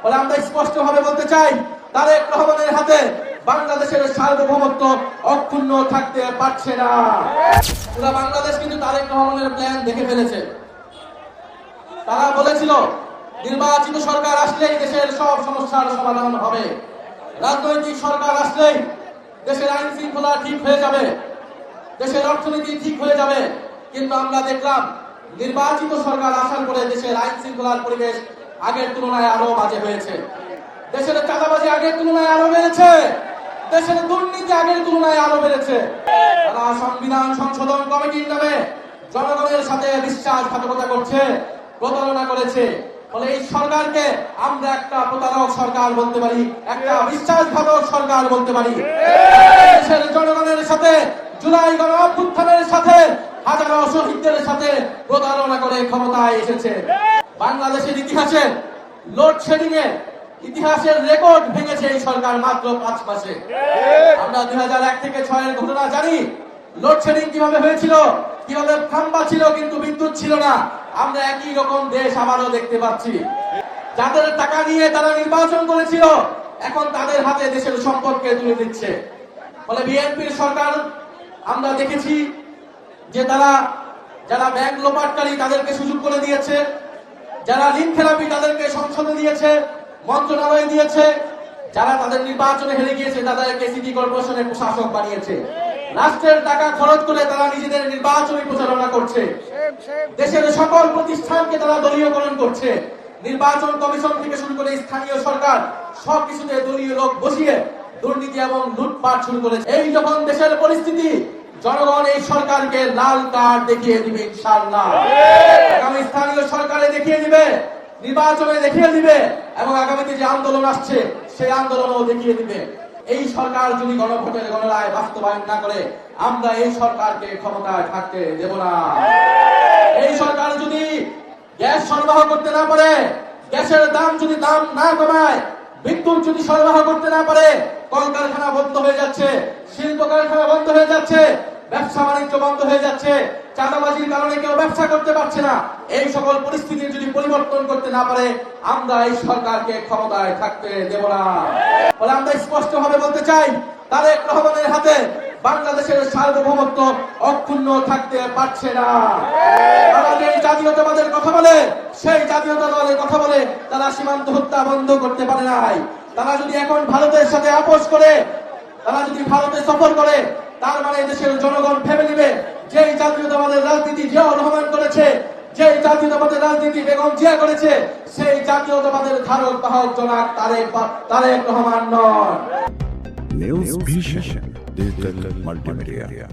ফলে আমরা স্পষ্টভাবে বলতে চাই, তারেক রহমানের হাতে বাংলাদেশের সার্বভৌমত্ব অক্ষুণ্ণ থাকতে পারছে না। পুরো বাংলাদেশ কিন্তু তারেক রহমানের প্ল্যান দেখে ফেলেছে। তারা বলেছিল নির্বাচিত সরকার আসলেই দেশের সব সমস্যার সমাধান হবে, রাজনৈতিক সরকার আসলেই দেশের আইন শৃঙ্খলা ঠিক হয়ে যাবে, দেশের অর্থনীতি ঠিক হয়ে যাবে। কিন্তু আমরা দেখলাম নির্বাচিত সরকার আসার পরে দেশের আইন শৃঙ্খলার পরিবেশ আগের তুলনায় আরো বাজে হয়েছে, দেশের চাঁদাবাজি আগের তুলনায় আরো বেড়েছে, দেশের দুর্নীতি আগের তুলনায় আরো বেড়েছে। তারা সংবিধান সংশোধন কমিটির নামে জনগণের সাথে বিশ্বাসঘাতকতা করছে, প্রতারণা করেছে। ফলে এই সরকারকে আমরা একটা প্রতারক সরকার বলতে পারি, একটা বিশ্বাসঘাতক সরকার বলতে পারি। দেশের জনগণের সাথে জুলাই গণ অভ্যুত্থানের সাথে হাজারো শহীদদের সাথে প্রতারণা করে ক্ষমতায় এসেছে। বাংলাদেশের ইতিহাসে লোডশেডিং এর ইতিহাসের রেকর্ড ভেঙেছে এই সরকার মাত্র 5 মাসে। আমরা 2001 থেকে 6 এর ঘটনা জানি, লোডশেডিং কিভাবে হয়েছিল, কিভাবে খাম্বা ছিল কিন্তু বিদ্যুৎ ছিল না। আমরা একই রকম দেশ আবারও দেখতে পাচ্ছি। যাদের টাকা নিয়ে তারা নির্বাচন করেছিল এখন তাদের হাতে দেশের সম্পদকে তুলে দিচ্ছে। ফলে বিএনপির সরকার আমরা দেখেছি যে যারা ব্যাংক লোপাটকারী তাদেরকে সুযোগ করে দিয়েছে, যারা ঋণ খেলাপি তাদেরকে সংসদে দিয়েছে, মন্ত্রণালয় দিয়েছে, যারা তাদের নির্বাচনে হেরে গিয়েছে তাদেরকে সিটি কর্পোরেশনের প্রশাসক বানিয়েছে। রাষ্ট্রের টাকা খরচ করে তারা নিজেদের নির্বাচনী প্রচারণা করছে, দেশের সকল প্রতিষ্ঠানকে তারা দলীয়করণ করছে। নির্বাচন কমিশন থেকে শুরু করে স্থানীয় সরকার সবকিছুতে দলীয় লোক বসিয়ে দুর্নীতি এবং লুটপাট শুরু করেছে। এই যখন দেশের পরিস্থিতি, জনগণ এই সরকারকে লাল কার্ড দেখিয়ে দিবে ইনশাআল্লাহ। আগামী স্থানীয় সরকারে দেখিয়ে দিবে, নির্বাচনে দেখিয়ে দিবে, এবং আগামীতে যে আন্দোলন আসছে সেই আন্দোলনও দেখিয়ে দিবে। এই সরকার যদি গণভোটের গণরায় বাস্তবায়ন না করে আমরা এই সরকারকে ক্ষমতায় থাকতে দেব না। এই সরকার যদি গ্যাস সরবরাহ করতে না পারে, গ্যাসের দাম যদি দাম না কমায়, বিদ্যুৎ যদি সরবরাহ করতে না পারে, কলকারখানা বন্ধ হয়ে যাচ্ছে, শিল্প কারখানা বন্ধ হয়ে যাচ্ছে, ব্যবসা বাণিজ্য বন্ধ হয়ে যাচ্ছে, চাঁদাবাজির কারণে কেউ ব্যবসা করতে পারছে না। এই সকল পরিস্থিতি যদি পরিবর্তন করতে না পারে আমরা এই সরকারকে ক্ষমতায় থাকতে দেব না। ফলে আমরা স্পষ্টভাবে বলতে চাই, তারেক রহমানের হাতে বাংলাদেশের সার্বভৌমত্ব অক্ষুণ্ণ থাকতে পারছে না। তারা যে জাতীয়তাবাদের কথা বলে, সেই জাতীয়তাবাদের কথা বলে তারা সীমান্ত হত্যা বন্ধ করতে পারে নাই। তারা যদি এখন ভারতের সাথে আপোষ করে, তারা যদি ভারতে সফর করে, তার মানে দেশের জনগণ ভেবে নিবে যে জাতীয়তাবাদের রাজনীতি জিয়াউর রহমান করেছে, যে জাতীয়তাবাদের রাজনীতি বেগম জিয়া করেছে, সেই জাতীয়তাবাদের ধারক বাহক জনাব তারেক রহমান নন। News vision digital multimedia.